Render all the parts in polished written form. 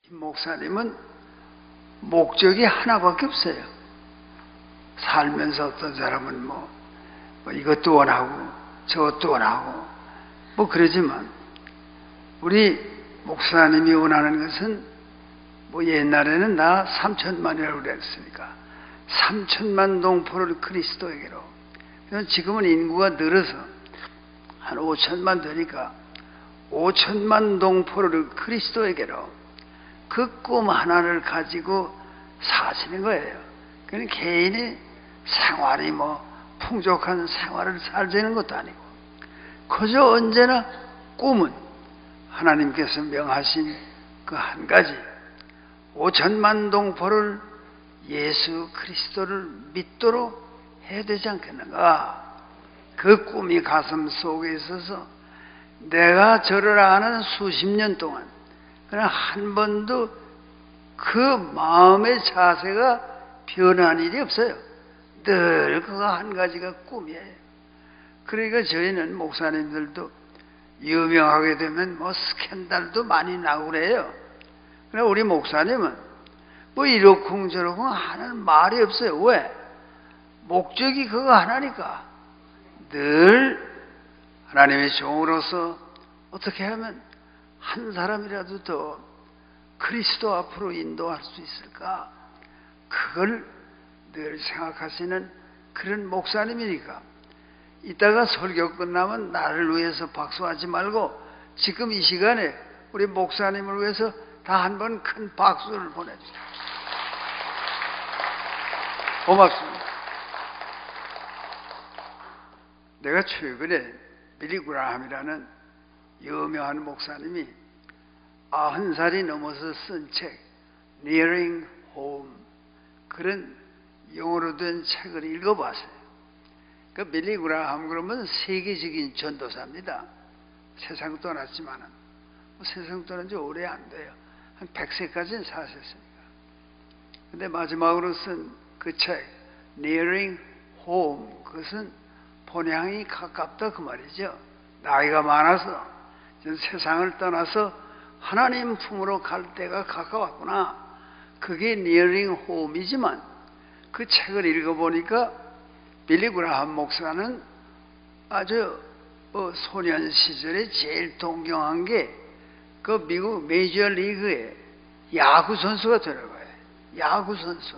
목사님은 목적이 하나밖에 없어요. 살면서 어떤 사람은 뭐 이것도 원하고 저것도 원하고 뭐 그러지만 우리 목사님이 원하는 것은 뭐 옛날에는 나 3천만이라고 그랬으니까 3천만 동포를 그리스도에게로. 지금은 인구가 늘어서 한 5천만 되니까 5천만 동포를 그리스도에게로 그 꿈 하나를 가지고 사시는 거예요. 그러니까 개인의 생활이 뭐 풍족한 생활을 살자는 것도 아니고 그저 언제나 꿈은 하나님께서 명하신 그 한 가지 5천만 동포를 예수 그리스도를 믿도록 해야 되지 않겠는가. 그 꿈이 가슴 속에 있어서 내가 저를 아는 수십 년 동안 그냥 한 번도 그 마음의 자세가 변한 일이 없어요. 늘 그거 한 가지가 꿈이에요. 그러니까 저희는 목사님들도 유명하게 되면 뭐 스캔들도 많이 나고 그래요. 그러나 우리 목사님은 뭐 이러쿵저러쿵 하는 말이 없어요. 왜? 목적이 그거 하나니까. 늘 하나님의 종으로서 어떻게 하면 한 사람이라도 더 그리스도 앞으로 인도할 수 있을까? 그걸 늘 생각하시는 그런 목사님이니까 이따가 설교 끝나면 나를 위해서 박수하지 말고 지금 이 시간에 우리 목사님을 위해서 다 한 번 큰 박수를 보내주세요. 고맙습니다. 내가 최근에 빌리 그라함이라는 유명한 목사님이 90살이 넘어서 쓴 책 Nearing Home 그런 영어로 된 책을 읽어봤어요. 그 빌리 그라함 그러면 세계적인 전도사입니다. 세상 떠났지만은 세상 떠난 지 오래 안 돼요. 한 100세까지는 사셨으니까. 근데 마지막으로 쓴 그 책 Nearing Home 그것은 본향이 가깝다 그 말이죠. 나이가 많아서 세상을 떠나서 하나님 품으로 갈 때가 가까웠구나. 그게 Nearing Home이지만 그 책을 읽어보니까 빌리 그라함 목사는 아주 소년 시절에 제일 동경한 게 그 미국 메이저리그의 야구 선수가 들어가요. 야구 선수.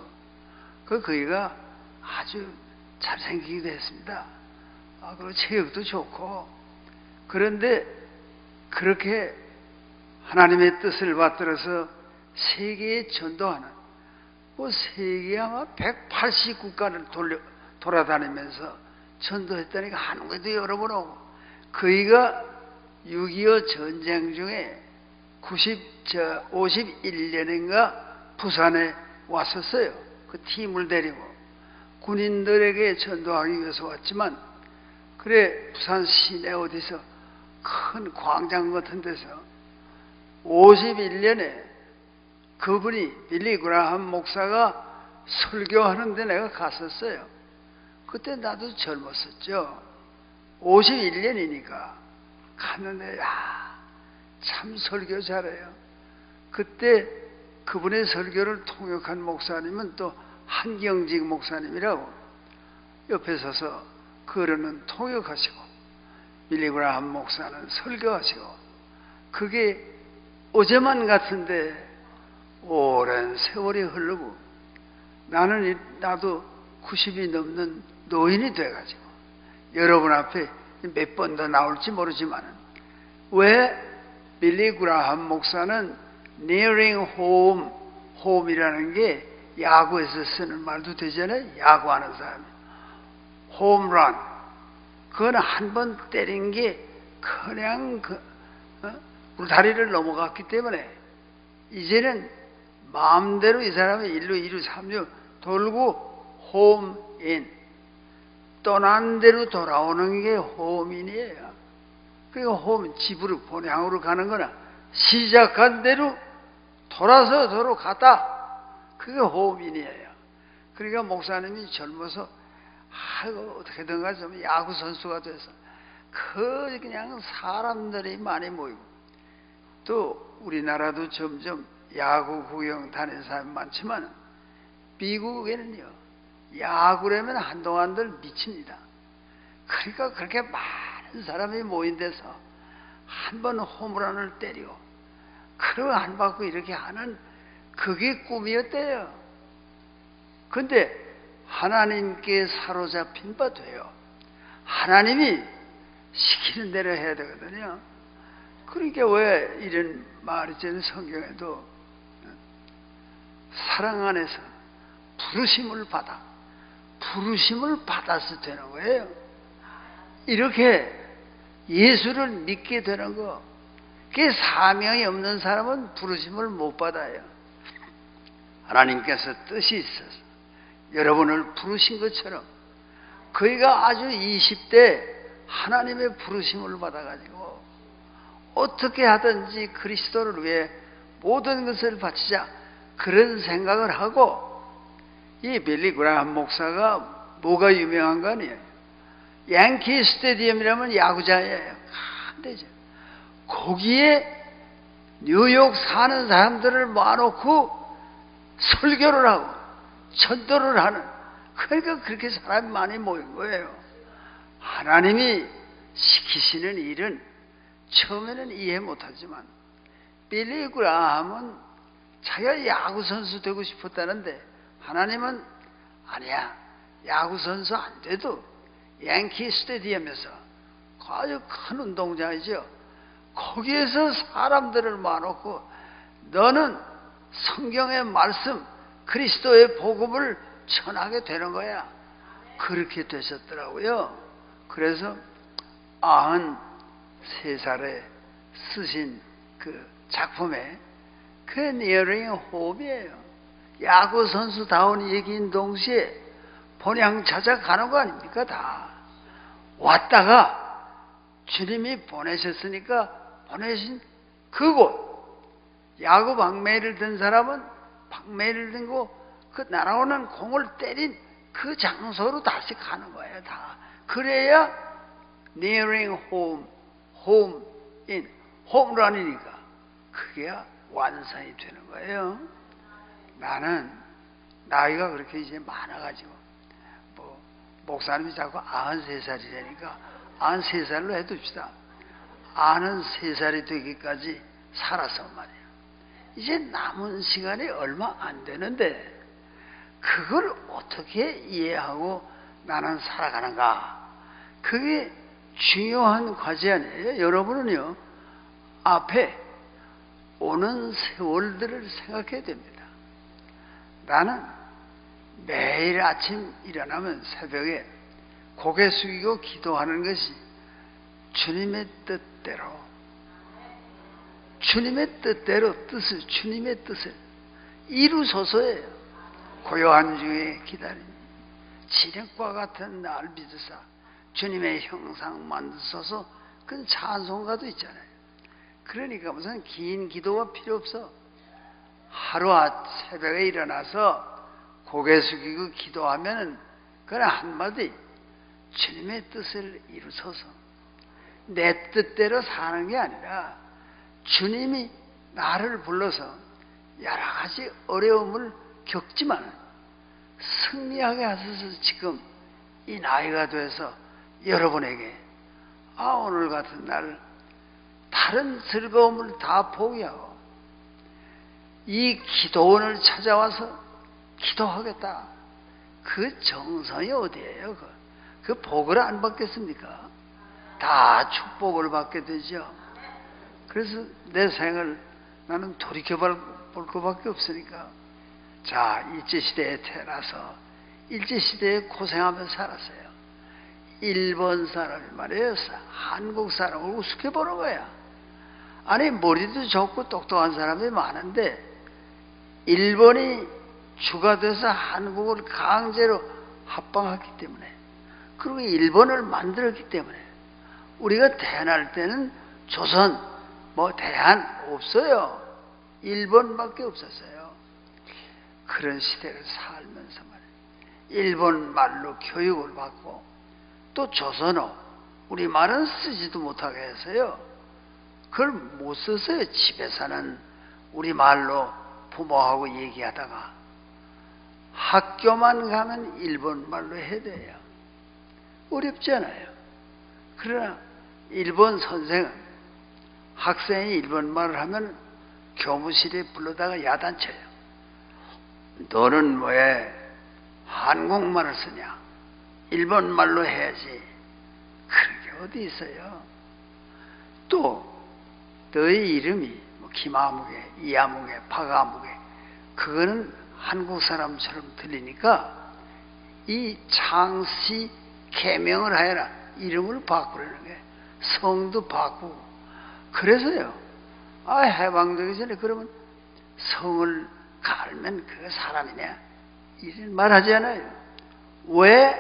그이가 아주 잘생기기도 했습니다. 그리고 체력도 좋고. 그런데 그렇게 하나님의 뜻을 받들어서 세계에 전도하는 세계 아마 180국가를 돌아다니면서 전도했다니까 한국에도 여러 번 오고 그이가 6.25 전쟁 중에 51년인가 부산에 왔었어요. 그 팀을 데리고 군인들에게 전도하기 위해서 왔지만 그래 부산 시내 어디서 큰 광장 같은 데서 51년에 그분이 빌리 그라함 목사가 설교하는데 내가 갔었어요. 그때 나도 젊었었죠. 51년이니까 갔는데 참 설교 잘해요. 그때 그분의 설교를 통역한 목사님은 또 한경직 목사님이라고 옆에 서서 그러는 통역하시고 빌리 그라함 목사는 설교하시고 그게 어제만 같은데 오랜 세월이 흐르고 나도 90이 넘는 노인이 돼가지고 여러분 앞에 몇 번 더 나올지 모르지만 왜 빌리 그라함 목사는 Nearing Home, home이라는 게 야구에서 쓰는 말도 되잖아요. 야구하는 사람이 홈런 그건 한 번 때린 게 그냥 울타리를 넘어갔기 때문에 이제는 마음대로 이 사람이 1루 2루 3루 돌고 홈인 떠난 대로 돌아오는 게 홈인이에요. 그러니까 홈 집으로 본향으로 가는 거나 시작한 대로 돌아서 도로 갔다. 그게 홈인이에요. 그러니까 목사님이 젊어서 어떻게든가 좀 야구 선수가 돼서 그냥 사람들이 많이 모이고 또 우리나라도 점점 야구 구경 다니는 사람이 많지만 미국에는요, 야구라면 한동안들 미칩니다. 그러니까 그렇게 많은 사람이 모인 데서 한 번 홈런을 때리고 그러고 안 받고 이렇게 하는 그게 꿈이었대요. 근데 하나님께 사로잡힌 바 돼요. 하나님이 시키는 대로 해야 되거든요. 그러니까 왜 이런 말이 있잖아요. 성경에도 사랑 안에서 부르심을 받아서 되는 거예요. 이렇게 예수를 믿게 되는 거, 그게 사명이 없는 사람은 부르심을 못 받아요. 하나님께서 뜻이 있어서 여러분을 부르신 것처럼 그이가 아주 20대 하나님의 부르심을 받아가지고 어떻게 하든지 그리스도를 위해 모든 것을 바치자, 그런 생각을 하고, 이 빌리 그라함 목사가 뭐가 유명한 거 아니에요? 양키 스테디움이라면 야구장이에요. 큰 데죠. 거기에 뉴욕 사는 사람들을 모아놓고 설교를 하고 전도를 하는, 그러니까 그렇게 사람이 많이 모인 거예요. 하나님이 시키시는 일은 처음에는 이해 못하지만 빌리 그라함은 자기가 야구선수 되고 싶었다는데 하나님은 아니야, 야구선수 안 돼도 양키 스테디움에서 아주 큰 운동장이죠. 거기에서 사람들을 모아놓고 너는 성경의 말씀, 그리스도의 복음을 전하게 되는 거야. 그렇게 되셨더라고요. 그래서 93살에 쓰신 그 작품에 그 니어링 홈이에요. 야구 선수다운 얘기인 동시에 본향 찾아가는 거 아닙니까? 다 왔다가 주님이 보내셨으니까 보내신 그곳, 야구 방망이를 든 사람은 방망이를 들고 그 날아오는 공을 때린 그 장소로 다시 가는 거예요. 다 그래야 nearing home, home in, 홈런이니까 그게 완성이 되는 거예요. 나는 나이가 그렇게 이제 많아가지고 목사님이 자꾸 93살이라니까 93살로 해둡시다. 93살이 되기까지 살아서 말이에요. 이제 남은 시간이 얼마 안 되는데 그걸 어떻게 이해하고 나는 살아가는가? 그게 중요한 과제 아니에요. 여러분은요, 앞에 오는 세월들을 생각해야 됩니다. 나는 매일 아침 일어나면 새벽에 고개 숙이고 기도하는 것이 주님의 뜻대로, 주님의 뜻을 이루소서예요. 고요한 중에 기다리니 진흙과 같은 날 믿으사 주님의 형상 만드소서. 그건 찬송가도 있잖아요. 그러니까 무슨 긴 기도가 필요 없어. 하루 새벽에 일어나서 고개 숙이고 기도하면은 그건 한마디, 주님의 뜻을 이루소서. 내 뜻대로 사는 게 아니라 주님이 나를 불러서 여러 가지 어려움을 겪지만 승리하게 하셔서 지금 이 나이가 돼서 여러분에게 오늘 같은 날 다른 즐거움을 다 포기하고 이 기도원을 찾아와서 기도하겠다. 그 정성이 어디예요? 그 복을 안 받겠습니까? 다 축복을 받게 되죠. 그래서 내 생을 나는 돌이켜볼 것밖에 없으니까, 자, 일제시대에 태어나서 일제시대에 고생하며 살았어요. 일본 사람이 말이에요, 한국 사람을 우습게 보는 거야. 아니, 머리도 좋고 똑똑한 사람이 많은데 일본이 주가 돼서 한국을 강제로 합방했기 때문에, 그리고 일본을 만들었기 때문에 우리가 태어날 때는 조선, 대한 없어요. 일본밖에 없었어요. 그런 시대를 살면서 말이에요, 일본 말로 교육을 받고 또 조선어, 우리 말은 쓰지도 못하게 해서요, 그걸 못 썼어요. 집에 사는 우리 말로 부모하고 얘기하다가 학교만 가면 일본말로 해야 돼요. 어렵잖아요. 그러나 일본 선생은 학생이 일본말을 하면 교무실에 불러다가 야단쳐요. 너는 왜 한국말을 쓰냐? 일본말로 해야지. 그게 어디 있어요? 또 너의 이름이 뭐 김아무개, 이아무개, 박아무개 그거는 한국 사람처럼 들리니까 이 창씨 개명을 하여라. 이름을 바꾸라는 거예요. 성도 바꾸고. 그래서요. 해방되기 전에 그러면 성을 갈면 그거 사람이냐? 이런 말 하지 않아요. 왜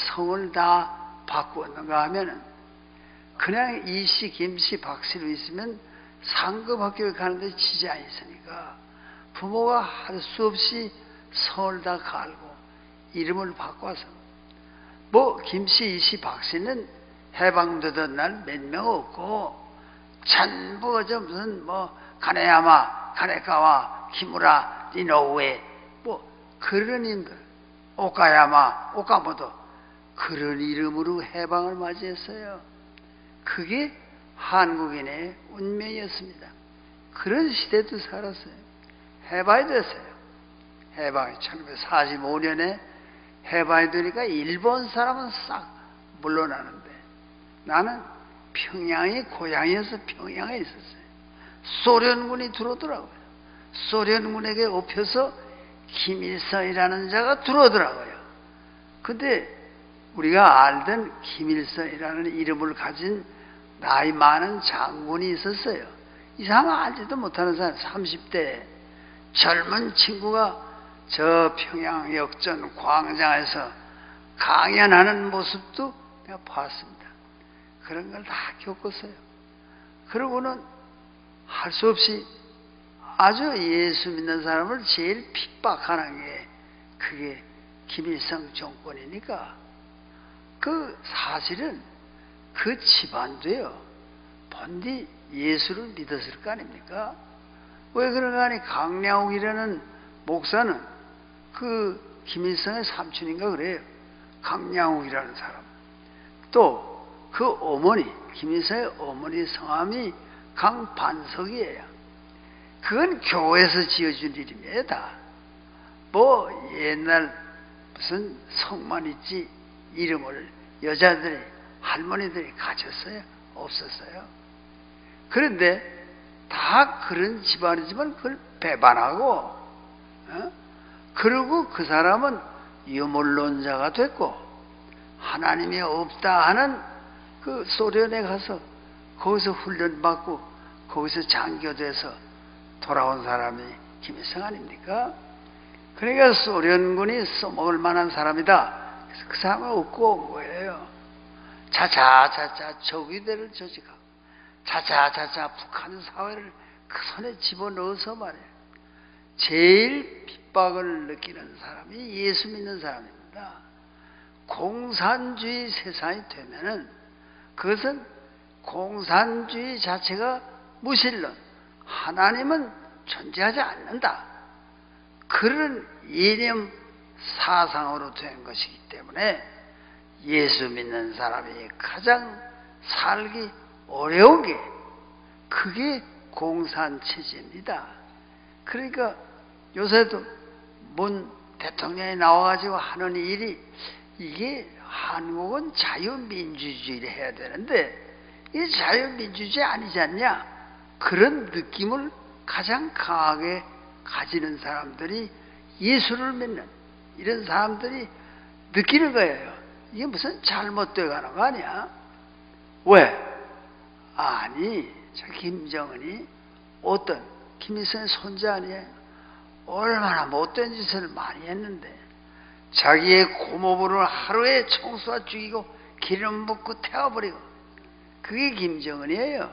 성을 다 바꾸었는가 하면은 그냥 이씨, 김씨, 박씨로 있으면 상급 학교에 가는데 지장이 있으니까 부모가 할 수 없이 성을 다 갈고 이름을 바꿔서 뭐 김씨, 이씨, 박씨는 해방되던 날 몇 명 없고 전부 저 무슨 뭐 가네야마, 가네카와, 키무라, 이노우에 뭐 그런 이름들 오카야마, 오카모토 그런 이름으로 해방을 맞이했어요. 그게 한국인의 운명이었습니다. 그런 시대도 살았어요. 해방이 됐어요. 해방이 1945년에 해방이 되니까 일본 사람은 싹 물러나는데 나는 평양이 고향이어서 평양에 있었어요. 소련군이 들어오더라고요. 소련군에게 업혀서 김일성이라는 자가 들어오더라고요. 근데 우리가 알던 김일성이라는 이름을 가진 나이 많은 장군이 있었어요. 이 사람은 알지도 못하는 사람, 30대 젊은 친구가 저 평양 역전 광장에서 강연하는 모습도 내가 봤습니다. 그런 걸 다 겪었어요. 그러고는 할 수 없이 아주 예수 믿는 사람을 제일 핍박하는 게 그게 김일성 정권이니까 그 사실은 그 집안도요 본디 예수를 믿었을 거 아닙니까? 왜 그런가 하니 강량욱이라는 목사는 그 김일성의 삼촌인가 그래요. 강량욱이라는 사람. 또 그 어머니, 김일성의 어머니 성함이 강반석이에요. 그건 교회에서 지어준 이름이에요, 다. 뭐 옛날 무슨 성만 있지 이름을 여자들이 할머니들이 가졌어요? 없었어요. 그런데 다 그런 집안이지만 그걸 배반하고 그리고 그 사람은 유물론자가 됐고 하나님이 없다 하는 그 소련에 가서 거기서 훈련받고 거기서 장교돼서 돌아온 사람이 김일성 아닙니까? 그러니까 소련군이 써먹을 만한 사람이다. 그래서 그 사람을 얻고 온 거예요. 차차차차 적의대를 조직하고 차차차차 북한 사회를 그 손에 집어넣어서 말이에요. 제일 핍박을 느끼는 사람이 예수 믿는 사람입니다. 공산주의 세상이 되면은 그것은 공산주의 자체가 무신론, 하나님은 존재하지 않는다. 그런 이념 사상으로 된 것이기 때문에 예수 믿는 사람이 가장 살기 어려운 게 그게 공산체제입니다. 그러니까 요새도 문 대통령이 나와가지고 하는 일이 이게 한국은 자유민주주의를 해야 되는데 이게 자유민주주의 아니지 않냐? 그런 느낌을 가장 강하게 가지는 사람들이 예수를 믿는 이런 사람들이 느끼는 거예요. 이게 무슨 잘못되어 가는 거 아니야? 왜? 아니, 저 김정은이 어떤 김일성의 손자 아니에요? 얼마나 못된 짓을 많이 했는데 자기의 고모부를 하루에 총수가 죽이고 기름 붓고 태워버리고 그게 김정은이에요.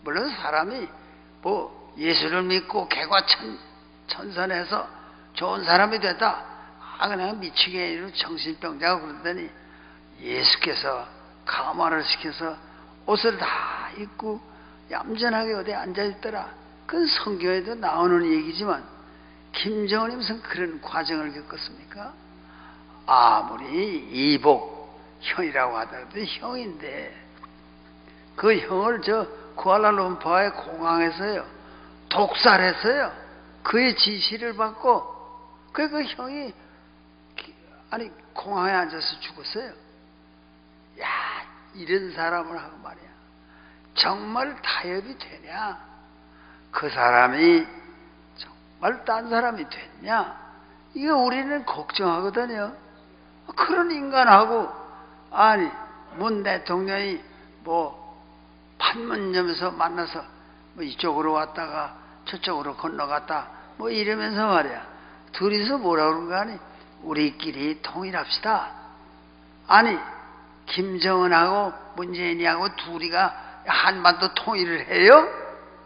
물론 사람이 뭐 예수를 믿고 개과천선해서 좋은 사람이 됐다. 그냥 미치게 정신병자가 그러더니 예수께서 감화를 시켜서 옷을 다 입고 얌전하게 어디 앉아있더라. 그건 성경에도 나오는 얘기지만 김정은이 무슨 그런 과정을 겪었습니까? 아무리 이복 형이라고 하더라도 형인데 그 형을 저 쿠알라룸푸르의 공항에서요 독살했어요. 그의 지시를 받고 그 형이 아니 공항에 앉아서 죽었어요. 야, 이런 사람을 하고 말이야 정말 타협이 되냐? 그 사람이 정말 딴 사람이 됐냐? 이거 우리는 걱정하거든요. 그런 인간하고 아니 문 대통령이 뭐 판문점에서 만나서 뭐 이쪽으로 왔다가 저쪽으로 건너갔다 뭐 이러면서 말이야 둘이서 뭐라 그런 거 아니? 우리끼리 통일합시다. 아니 김정은하고 문재인이하고 둘이가 한반도 통일을 해요?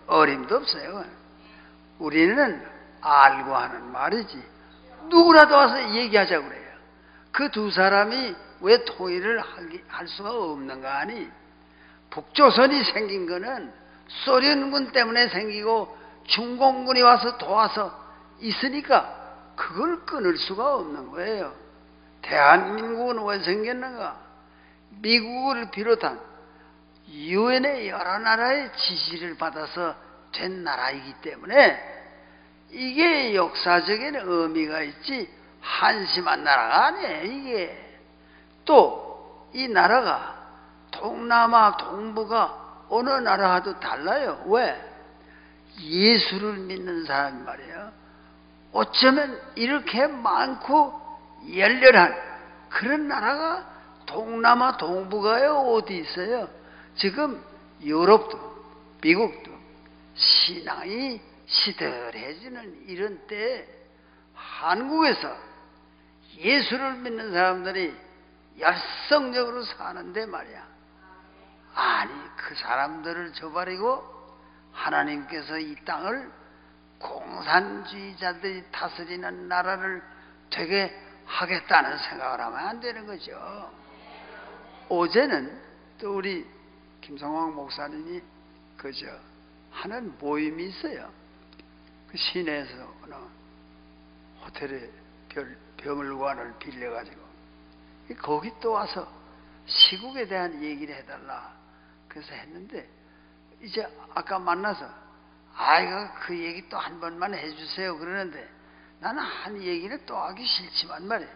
어림도 없어요. 우리는 알고 하는 말이지 누구라도 와서 얘기하자고 그래요. 그 두 사람이 왜 통일을 할 수가 없는가 하니 북조선이 생긴 거는 소련군 때문에 생기고 중공군이 와서 도와서 있으니까 그걸 끊을 수가 없는 거예요. 대한민국은 왜 생겼는가? 미국을 비롯한 유엔의 여러 나라의 지시를 받아서 된 나라이기 때문에 이게 역사적인 의미가 있지 한심한 나라가 아니에요. 이게 또 이 나라가 동남아 동부가 어느 나라와도 달라요. 왜? 예수를 믿는 사람이 말이에요 어쩌면 이렇게 많고 열렬한 그런 나라가 동남아 동부가요 어디 있어요? 지금 유럽도 미국도 신앙이 시들해지는 이런 때에 한국에서 예수를 믿는 사람들이 열성적으로 사는데 말이야 아니 그 사람들을 저버리고 하나님께서 이 땅을 공산주의자들이 다스리는 나라를 되게 하겠다는 생각을 하면 안 되는 거죠. 어제는 또 우리 김성황 목사님이 그저 하는 모임이 있어요. 그 시내에서 어느 호텔에 병을관을 빌려가지고 거기 또 와서 시국에 대한 얘기를 해달라 그래서 했는데 이제 아까 만나서 아이가 그 얘기 또 한 번만 해주세요 그러는데 나는 한 얘기는 또 하기 싫지만 말이야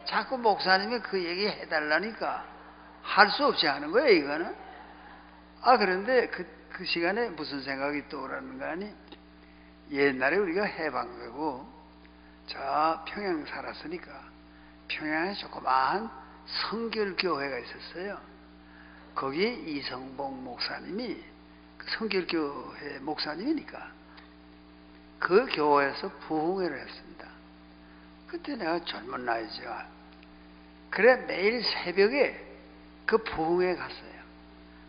자꾸 목사님이 그 얘기 해달라니까 할 수 없이 하는 거예요 이거는. 그런데 그 시간에 무슨 생각이 떠오르는가 하니 옛날에 우리가 해방되고 저 평양 살았으니까 평양에 조그마한 성결교회가 있었어요. 거기에 이성봉 목사님이 성결교회 목사님이니까 그 교회에서 부흥회를 했습니다. 그때 내가 젊은 나이죠. 그래 매일 새벽에 그 부흥회에 갔어요.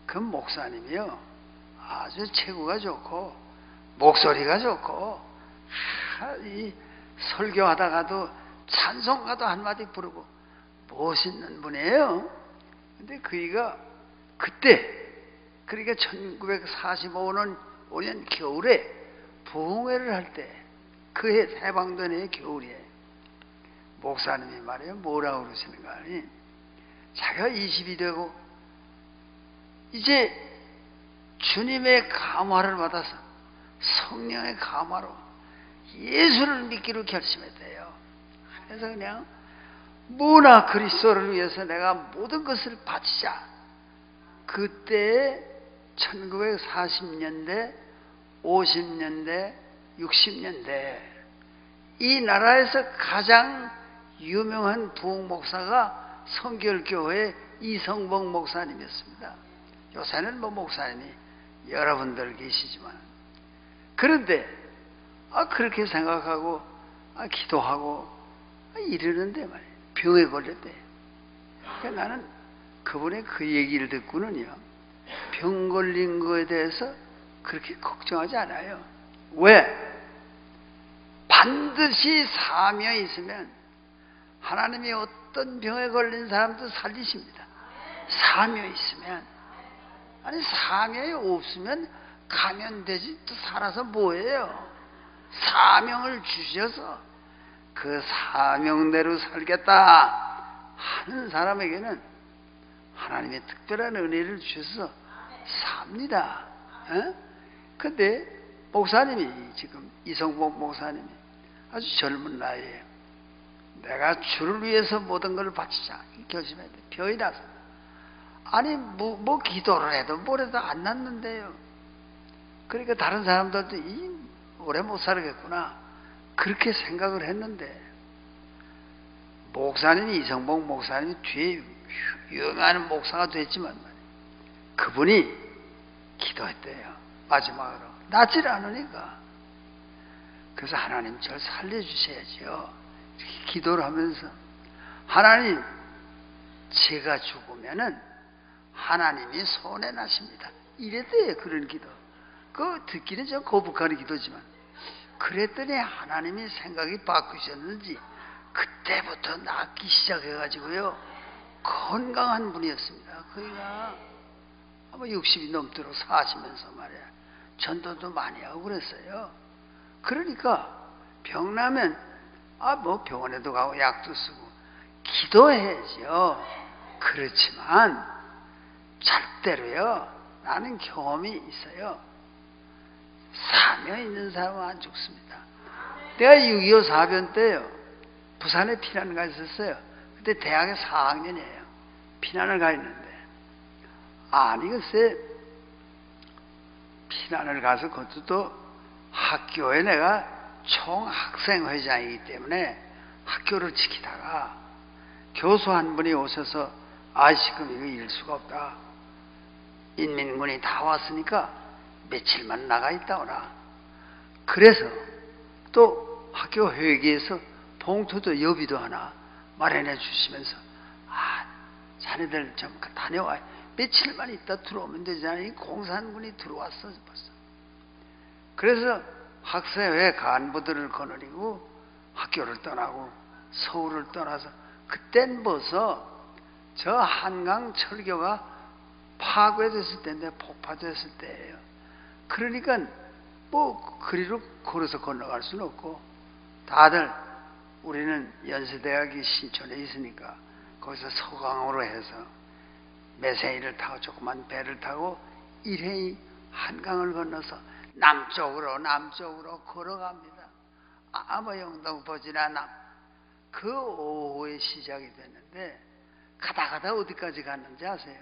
그 목사님이요 아주 체구가 좋고 목소리가 좋고 이 설교하다가도 찬송가도 한마디 부르고 멋있는 분이에요. 근데 그이가 그때 그러니까 1945년 5년 겨울에 부흥회를 할 때 그해 해방된 해 겨울에 목사님이 말이에요 뭐라고 그러시는가 하니 자기가 20이 되고 이제 주님의 감화를 받아서 성령의 감화로 예수를 믿기로 결심했대요. 그래서 그냥 문화 그리스도를 위해서 내가 모든 것을 바치자. 그때 1940년대, 50년대, 60년대 이 나라에서 가장 유명한 부흥 목사가 성결교회 이성봉 목사님이었습니다. 요새는 뭐 목사님이 여러분들 계시지만 그런데 그렇게 생각하고 기도하고 이러는데 말이에요. 병에 걸렸대. 그러니까 나는 그분의 그 얘기를 듣고는요 병 걸린 거에 대해서 그렇게 걱정하지 않아요. 왜? 반드시 사명이 있으면 하나님이 어떤 병에 걸린 사람도 살리십니다. 사명이 있으면. 아니 사명이 없으면 가면 되지 또 살아서 뭐예요? 사명을 주셔서 그 사명대로 살겠다 하는 사람에게는 하나님의 특별한 은혜를 주셔서 삽니다. 근데 목사님이 지금 이성복 목사님이 아주 젊은 나이에 내가 주를 위해서 모든 걸 바치자 결심했는데 병이 났어요. 아니 뭐 기도를 해도 뭘 해도 안 낫는데요. 그러니까 다른 사람들도 오래 못 살겠구나 그렇게 생각을 했는데 목사님이 이성복 목사님이 뒤에 유명한 목사가 됐지만 그분이 기도했대요. 마지막으로 낫질 않으니까. 그래서 하나님 저를 살려주셔야죠. 이렇게 기도를 하면서 하나님 제가 죽으면은 하나님이 손해 나십니다. 이랬대요. 그런 기도. 그거 듣기는 좀 거북하는 기도지만 그랬더니 하나님이 생각이 바꾸셨는지 그때부터 낫기 시작해가지고요 건강한 분이었습니다. 그이가 아마 60이 넘도록 사시면서 말이야 전도도 많이 하고 그랬어요. 그러니까 병나면 뭐 병원에도 가고 약도 쓰고 기도해야죠. 그렇지만 절대로요 나는 경험이 있어요. 사명 있는 사람은 안 죽습니다. 내가 6.25 사변 때요 부산에 피난을 가 있었어요. 그때 대학의 4학년이에요. 피난을 가 있는데 아니 글쎄 피난을 가서 그것도 또 학교에 내가 총학생회장이기 때문에 학교를 지키다가 교수 한 분이 오셔서 지금 이거 이럴 수가 없다. 인민군이 다 왔으니까 며칠만 나가 있다 오라. 그래서 또 학교 회계에서 봉투도 여비도 하나 마련해 주시면서 자네들 좀 다녀와. 며칠만 있다 들어오면 되잖아. 이 공산군이 들어왔어 벌써. 그래서 학생회 간부들을 거느리고 학교를 떠나고 서울을 떠나서 그땐 벌써 저 한강 철교가 파괴됐을 때인데 폭파됐을 때예요. 그러니까 뭐 그리로 걸어서 건너갈 수는 없고 다들 우리는 연세대학이 신촌에 있으니까 거기서 서강으로 해서 매생이를 타고 조그만 배를 타고 일행이 한강을 건너서 남쪽으로 걸어갑니다. 암호영동 버지나 그 오후에 시작이 됐는데 가다 어디까지 갔는지 아세요?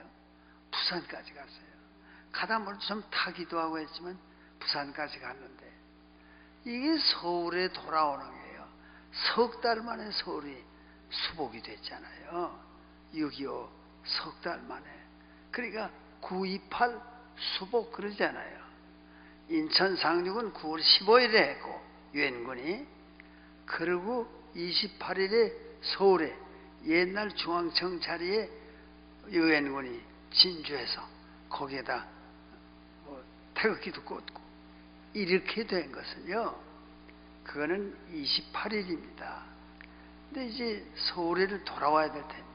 부산까지 갔어요. 가다 뭘 좀 타기도 하고 했지만 부산까지 갔는데 이게 서울에 돌아오는 거예요. 석 달 만에 서울이 수복이 됐잖아요. 6.25 석 달 만에. 그러니까 9.28 수복 그러잖아요. 인천 상륙은 9월 15일에 했고 유엔군이 그리고 28일에 서울에 옛날 중앙청 자리에 유엔군이 진주해서 거기에다 뭐 태극기도 꽂고 이렇게 된 것은요 그거는 28일입니다. 근데 이제 서울에를 돌아와야 될 텐데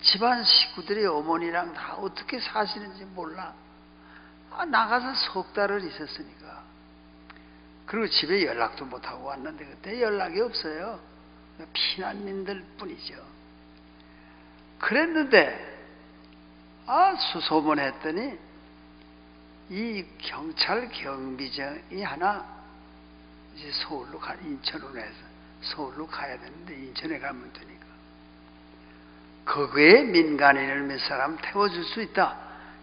집안 식구들이 어머니랑 다 어떻게 사시는지 몰라. 나가서 석 달을 있었으니까. 그리고 집에 연락도 못하고 왔는데 그때 연락이 없어요. 피난민들 뿐이죠. 그랬는데 수소문했더니 이 경찰 경비정이 하나 이제 서울로 인천으로 해서 서울로 가야 되는데 인천에 가면 되니까 거기에 민간인을 몇 사람 태워줄 수 있다.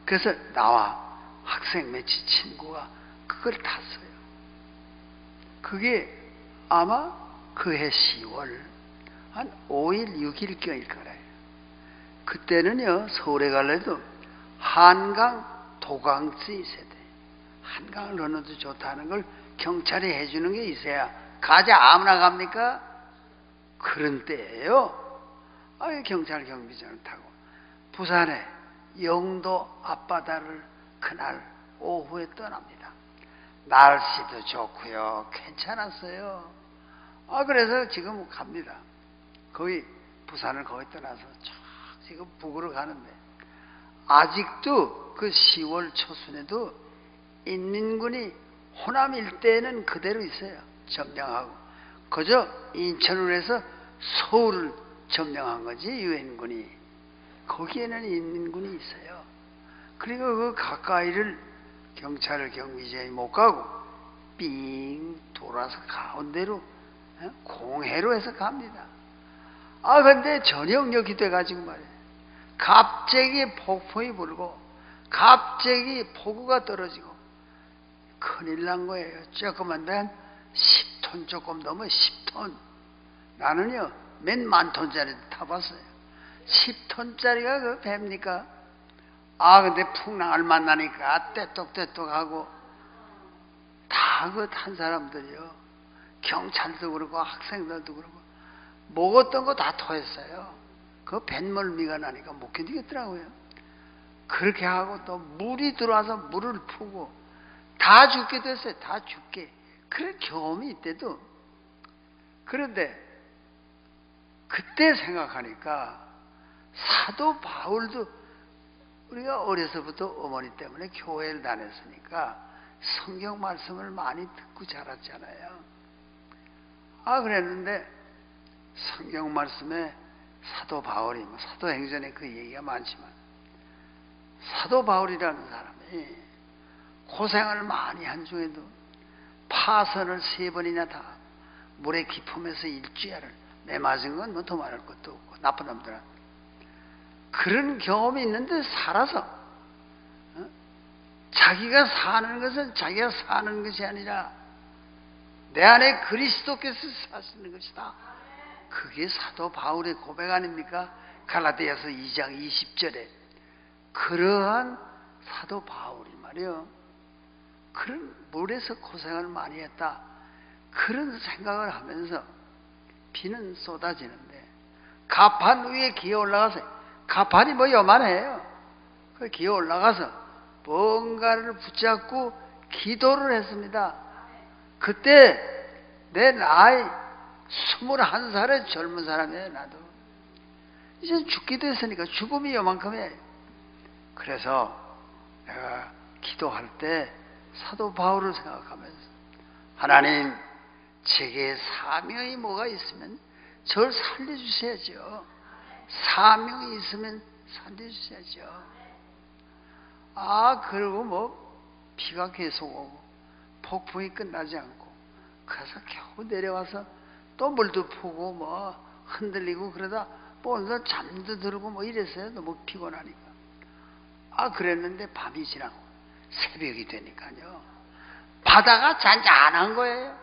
그래서 나와 학생 몇이 친구가 그걸 탔어요. 그게 아마 그해 10월 한 5일 6일경일 거래요. 그때는요 서울에 가려도 한강 도강지 있어야 돼. 한강을 건너도 좋다는 걸 경찰이 해주는 게 있어야 가자. 아무나 갑니까? 그런 때예요. 경찰 경비정을 타고 부산에 영도 앞바다를 그날 오후에 떠납니다. 날씨도 좋고요. 괜찮았어요. 그래서 지금 갑니다. 거의 부산을 거의 떠나서 쫙 지금 북으로 가는데 아직도 그 10월 초순에도 인민군이 호남 일대에는 그대로 있어요. 점령하고. 그저 인천으로 해서 서울을 점령한 거지, 유엔군이. 거기에는 인민군이 있어요. 그러니까 그 가까이를 경찰 경비대원이 못 가고 삥 돌아서 가운데로 공해로 해서 갑니다. 근데 저녁녘이 돼가지고 말이에요. 갑자기 폭풍이 불고 갑자기 폭우가 떨어지고 큰일 난 거예요. 조그만데 한 10톤 조금 넘어 10톤. 나는요 몇 만 톤짜리 타봤어요. 10톤짜리가 그 배입니까? 근데 풍랑을 만나니까 떼떡떼떡하고 다 그 탄 사람들이요. 경찰도 그러고 학생들도 그러고 먹었던 거 다 토했어요. 그 뱃멀미가 나니까 못 견디겠더라고요. 그렇게 하고 또 물이 들어와서 물을 푸고 다 죽게 됐어요. 다 죽게. 그런 경험이 있대도. 그런데 그때 생각하니까 사도 바울도 우리가 어려서부터 어머니 때문에 교회를 다녔으니까 성경 말씀을 많이 듣고 자랐잖아요. 그랬는데 성경 말씀에 사도 바울이 사도행전에 그 얘기가 많지만 사도 바울이라는 사람이 고생을 많이 한 중에도 파선을 3번이나 다 물의 깊음에서 일주야를 매맞은 건 뭐 더 말할 것도 없고 나쁜 놈들은 그런 경험이 있는데 살아서 자기가 사는 것은 자기가 사는 것이 아니라 내 안에 그리스도께서 사시는 것이다. 그게 사도 바울의 고백 아닙니까? 갈라디아서 2장 20절에 그러한 사도 바울이 말이요. 그런 물에서 고생을 많이 했다. 그런 생각을 하면서 비는 쏟아지는데 가판 위에 기어 올라가서 가판이 뭐 요만해요. 그 기어 올라가서 뭔가를 붙잡고 기도를 했습니다. 그때 내 나이 21살의 젊은 사람이에요. 나도 이제 죽기도 했으니까 죽음이 요만큼이에요. 그래서 내가 기도할 때 사도 바울을 생각하면서 하나님 제게 사명이 뭐가 있으면 저를 살려주셔야죠. 사명이 있으면 살려주셔야죠. 그리고 뭐 비가 계속 오고 폭풍이 끝나지 않고 그래서 겨우 내려와서 또 물도 푸고 뭐 흔들리고 그러다 오늘도 잠도 들고 뭐 이랬어요. 너무 피곤하니까. 그랬는데 밤이 지나고 새벽이 되니까요. 바다가 잔잔한 거예요.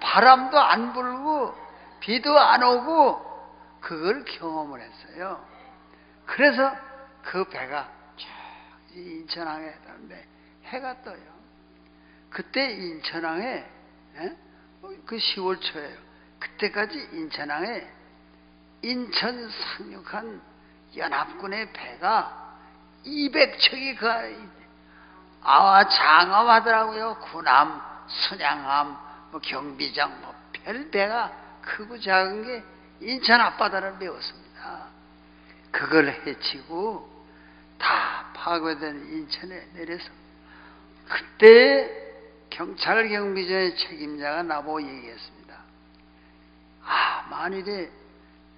바람도 안 불고 비도 안 오고 그걸 경험을 했어요. 그래서 그 배가 쭉 인천항에 가는데 해가 떠요. 그때 인천항에 그 10월 초예요. 그때까지 인천항에 인천 상륙한 연합군의 배가 200척이 장엄하더라고요. 군함, 순양함, 뭐 경비장, 뭐 별 배가 크고 작은 게 인천 앞바다를 메웠습니다. 그걸 해치고 다 파괴된 인천에 내려서 그때 경찰 경비전의 책임자가 나보고 얘기했습니다. 만일에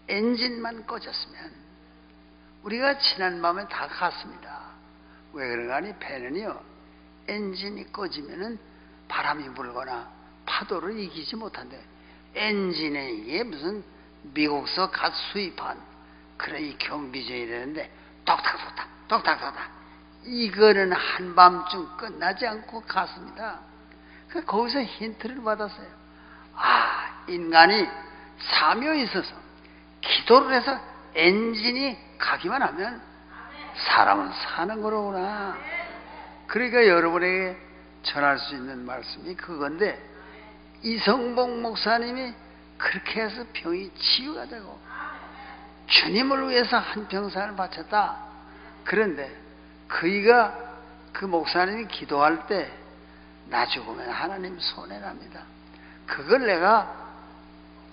엔진만 꺼졌으면 우리가 지난밤에 다 갔습니다. 왜 그런가 하니 배는요 엔진이 꺼지면은 바람이 불거나 파도를 이기지 못한대. 엔진에 이게 무슨 미국서 갓 수입한 그런 이 경비전이 되는데 똑딱똑딱 이거는 한밤중 끝나지 않고 갔습니다. 거기서 힌트를 받았어요. 인간이 사명이 있어서 기도를 해서 엔진이 가기만 하면 사람은 사는 거로구나. 그러니까 여러분에게 전할 수 있는 말씀이 그건데 이성복 목사님이 그렇게 해서 병이 치유가 되고 주님을 위해서 한평생을 바쳤다. 그런데 그이가 그 목사님이 기도할 때 나 죽으면 하나님 손해납니다. 그걸 내가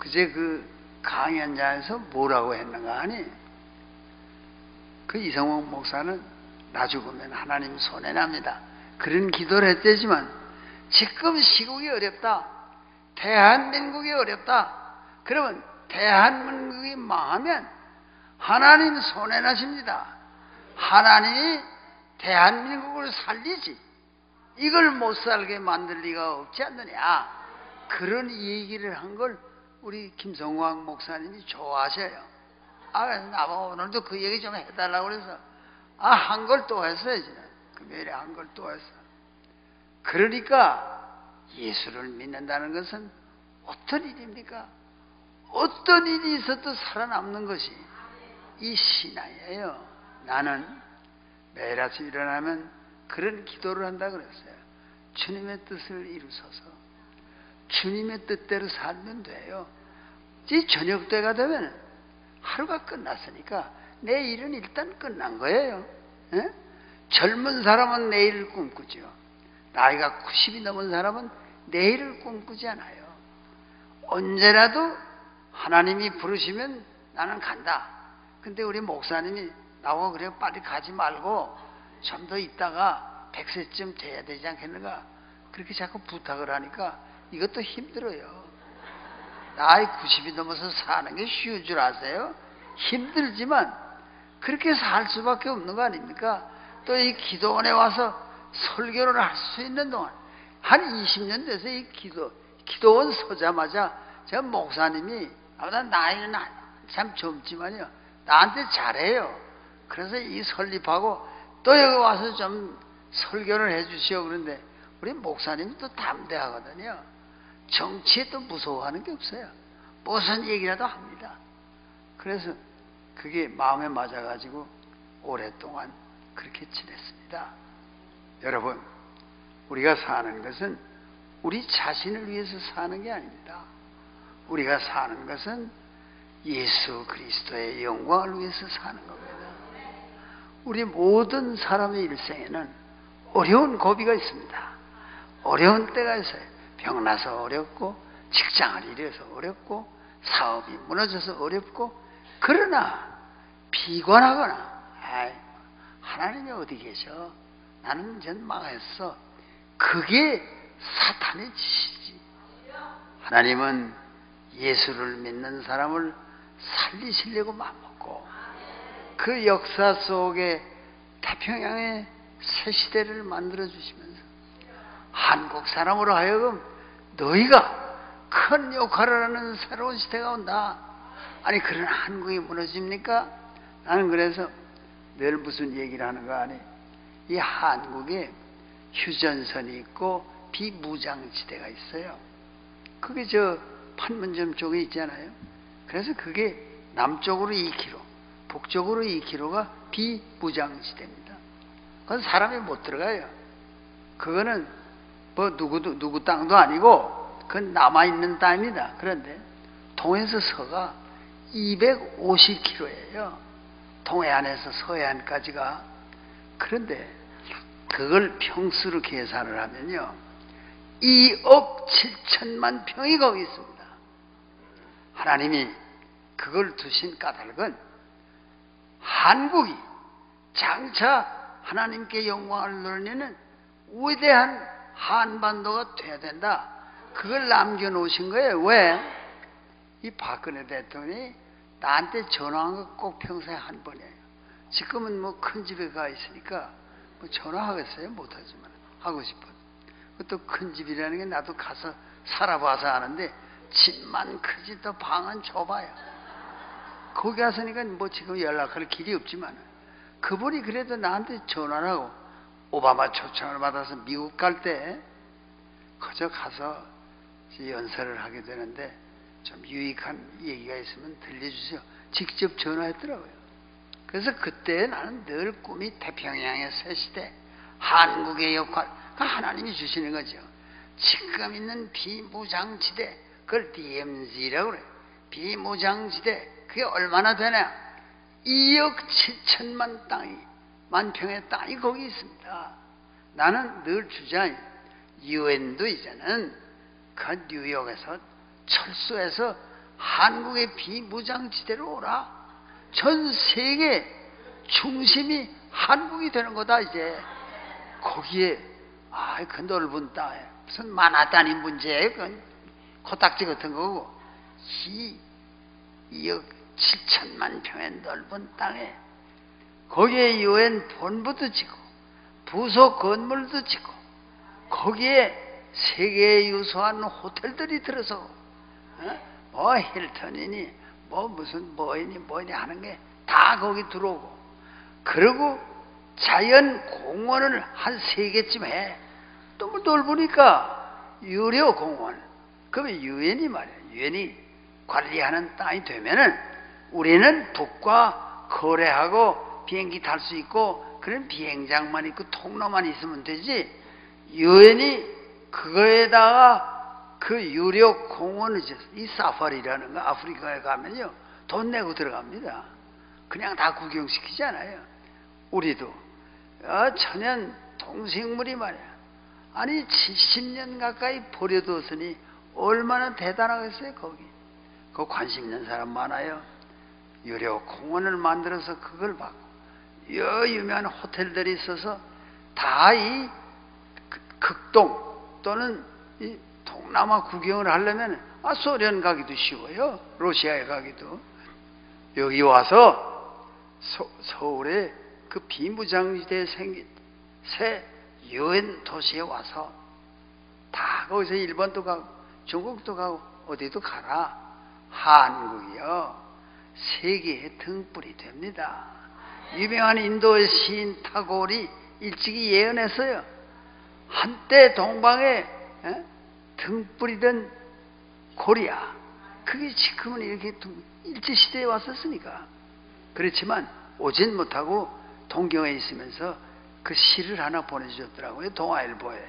그제 그 강연자에서 뭐라고 했는가 하니 그 이성복 목사는 나 죽으면 하나님 손해납니다. 그런 기도를 했대지만 지금 시국이 어렵다. 대한민국이 어렵다. 그러면 대한민국이 망하면 하나님 손해나십니다. 하나님이 대한민국을 살리지 이걸 못 살게 만들 리가 없지 않느냐. 그런 얘기를 한 걸 우리 김성광 목사님이 좋아하셔요. 그래서 나보고 오늘도 그 얘기 좀 해달라고 그래서 한 걸 또 했어요. 금요일에 한 걸 또 했어. 그러니까 예수를 믿는다는 것은 어떤 일입니까? 어떤 일이 있어도 살아남는 것이 이 신앙이에요. 나는 매일 아침 일어나면 그런 기도를 한다 그랬어요. 주님의 뜻을 이루소서. 주님의 뜻대로 살면 돼요. 이제 저녁 때가 되면 하루가 끝났으니까 내 일은 일단 끝난 거예요. 에? 젊은 사람은 내일을 꿈꾸죠. 나이가 90이 넘은 사람은 내일을 꿈꾸지 않아요. 언제라도 하나님이 부르시면 나는 간다. 근데 우리 목사님이 나보고 그래 빨리 가지 말고 좀 더 있다가 100세쯤 돼야 되지 않겠는가 그렇게 자꾸 부탁을 하니까 이것도 힘들어요. 나이 90이 넘어서 사는 게 쉬운 줄 아세요? 힘들지만 그렇게 살 수밖에 없는 거 아닙니까? 또 이 기도원에 와서 설교를 할 수 있는 동안 한 20년 돼서 이 기도원 서자마자 제가 목사님이 나보다 나이는 참 젊지만요 나한테 잘해요. 그래서 이 설립하고 또 여기 와서 좀 설교를 해주시오. 그런데 우리 목사님이 또 담대하거든요. 정치에 또 무서워하는 게 없어요. 무슨 얘기라도 합니다. 그래서 그게 마음에 맞아가지고 오랫동안 그렇게 지냈습니다. 여러분, 우리가 사는 것은 우리 자신을 위해서 사는 게 아닙니다. 우리가 사는 것은 예수 그리스도의 영광을 위해서 사는 겁니다. 우리 모든 사람의 일생에는 어려운 고비가 있습니다. 어려운 때가 있어요. 병나서 어렵고 직장을 잃어서 어렵고 사업이 무너져서 어렵고 그러나 비관하거나 하나님이 어디 계셔? 나는 이제 망했어. 그게 사탄의 짓이지. 하나님은 예수를 믿는 사람을 살리시려고 마음먹고 그 역사 속에 태평양의 새 시대를 만들어 주시면서 한국 사람으로 하여금 너희가 큰 역할을 하는 새로운 시대가 온다. 아니 그런 한국이 무너집니까? 나는 그래서 늘 무슨 얘기를 하는가 하니 이 한국에 휴전선이 있고 비무장지대가 있어요. 그게 저 판문점 쪽에 있잖아요. 그래서 그게 남쪽으로 2km, 북쪽으로 2km가 비무장지대입니다. 그건 사람이 못 들어가요. 그거는 뭐 누구 땅도 아니고 그건 남아있는 땅입니다. 그런데 동에서 서가 250km예요. 동해안에서 서해안까지가. 그런데 그걸 평수로 계산을 하면요 2억 7천만 평이 거기 있습니다. 하나님이 그걸 두신 까닭은 한국이 장차 하나님께 영광을 돌리는 위대한 한반도가 돼야 된다. 그걸 남겨놓으신 거예요. 왜? 이 박근혜 대통령이 나한테 전화한 거 꼭 평생에 한 번이에요. 지금은 뭐 큰 집에 가 있으니까 뭐 전화하겠어요? 못하지만 하고 싶어. 또 큰 집이라는 게 나도 가서 살아봐서 아는데 집만 크지 또 방은 좁아요. 거기 가서니까 뭐 지금 연락할 길이 없지만 그분이 그래도 나한테 전화를 하고 오바마 초청을 받아서 미국 갈 때 그저 가서 연설을 하게 되는데 좀 유익한 얘기가 있으면 들려주세요. 직접 전화했더라고요. 그래서 그때 나는 늘 꿈이 태평양의 새 시대, 한국의 역할, 하나님이 주시는 거죠. 지금 있는 비무장지대, 그걸 DMZ라고 그래요. 비무장지대, 그게 얼마나 되냐? 2억 7천만 만 평의 땅이 거기 있습니다. 나는 늘 주장이 UN도 이제는 그 뉴욕에서 철수해서 한국의 비무장지대로 오라. 전 세계 중심이 한국이 되는 거다 이제. 거기에 그 넓은 땅에 무슨 만하단이 문제예요? 그건 코딱지 같은 거고, 2억 7천만 평의 넓은 땅에 거기에 유엔 본부도 짓고 부속 건물도 짓고 거기에 세계에 유수한 호텔들이 들어서고, 뭐 힐턴이니 뭐 무슨 뭐이니 하는 게 다 거기 들어오고, 그리고 자연 공원을 한 3개쯤 해. 또 뭐 넓으니까 유료 공원. 그러면 유엔이 말이야, 유엔이 관리하는 땅이 되면은 우리는 북과 거래하고 비행기 탈 수 있고 그런 비행장만 있고 통로만 있으면 되지, 유엔이 그거에다가 그 유료 공원을 지었어. 이 사파리라는 거 아프리카에 가면요 돈 내고 들어갑니다. 그냥 다 구경시키지 않아요. 우리도 천연 동식물이 말이야, 아니 70년 가까이 버려뒀으니 얼마나 대단하겠어요. 거기 그 관심 있는 사람 많아요. 유료 공원을 만들어서 그걸 받고, 유명한 호텔들이 있어서 다 이 극동 또는 이 동남아 구경을 하려면 소련 가기도 쉬워요. 러시아에 가기도. 여기 와서 서울에 그 비무장지대에 생긴 새 유엔 도시에 와서 다 거기서 일본도 가고 중국도 가고 어디도 가라. 한국이요 세계의 등불이 됩니다. 유명한 인도의 시인 타고르이 일찍이 예언했어요. 한때 동방에 등불이던 코리아, 그게 지금은 이렇게 일제시대에 왔었으니까. 그렇지만 오진 못하고 동경에 있으면서 그 시를 하나 보내주셨더라고요. 동아일보에.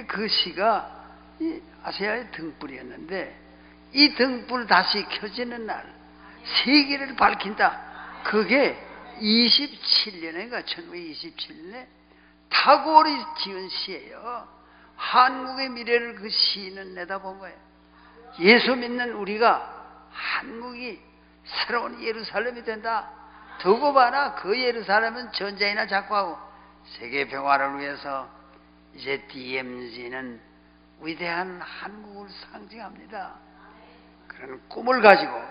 그 시가 이 아시아의 등불이었는데, 이 등불 다시 켜지는 날 세계를 밝힌다. 그게 27년인가 1927년에 타고르이 지은 시예요. 한국의 미래를 그 시인은 내다본 거예요. 예수 믿는 우리가 한국이 새로운 예루살렘이 된다. 두고 봐라. 그 예루살렘은 전쟁이나 자꾸 하고 세계 평화를 위해서 이제 DMZ는 위대한 한국을 상징합니다. 그런 꿈을 가지고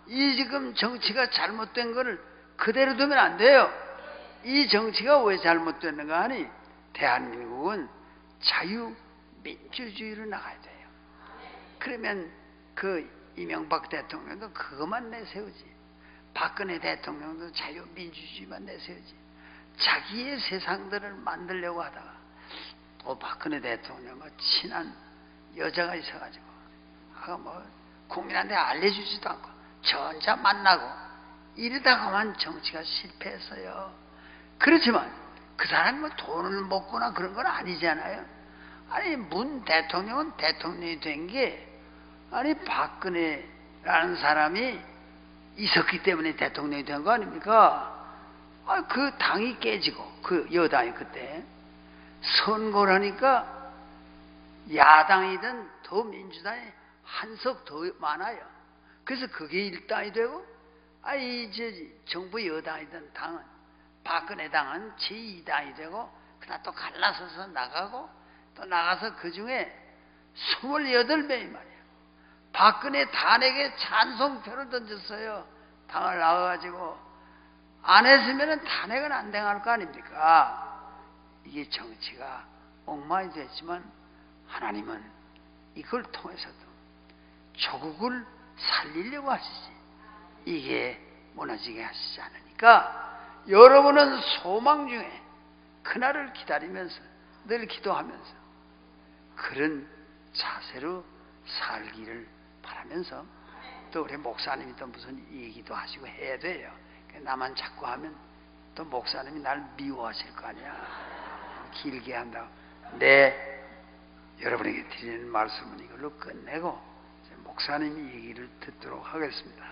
이 지금 정치가 잘못된 것을 그대로 두면 안 돼요. 이 정치가 왜 잘못됐는가 하니, 대한민국은 자유민주주의로 나가야 돼요. 그러면 그 이명박 대통령도 그것만 내세우지, 박근혜 대통령도 자유민주주의만 내세우지. 자기의 세상들을 만들려고 하다가 또 박근혜 대통령과 친한 여자가 있어가지고 뭐 국민한테 알려주지도 않고 저 혼자 만나고 이러다가만 정치가 실패했어요. 그렇지만 그 사람이 뭐 돈을 먹거나 그런 건 아니잖아요. 아니 문 대통령은 대통령이 된 게 아니 박근혜라는 사람이 있었기 때문에 대통령이 된 거 아닙니까? 그 당이 깨지고 그 여당이 그때 선거를 하니까 야당이든 더 민주당이 한 석 더 많아요. 그래서 그게 일당이 되고, 이제 정부 여당이든 당은 박근혜 당은 제2당이 되고, 그다음 또 갈라서서 나가고 또 나가서 그 중에 28명이 말이에요. 박근혜 탄핵에 찬성표를 던졌어요. 당을 나가가지고. 안 했으면 탄핵은 안 당할 거 아닙니까? 이게 정치가 엉망이 됐지만 하나님은 이걸 통해서도 조국을 살리려고 하시지, 이게 무너지게 하시지 않으니까 여러분은 소망 중에 그날을 기다리면서 늘 기도하면서 그런 자세로 살기를 바라면서, 또 우리 목사님이 또 무슨 얘기도 하시고 해야 돼요. 나만 자꾸 하면 또 목사님이 날 미워하실 거 아니야. 길게 한다고. 여러분에게 드리는 말씀은 이걸로 끝내고 목사님이 얘기를 듣도록 하겠습니다.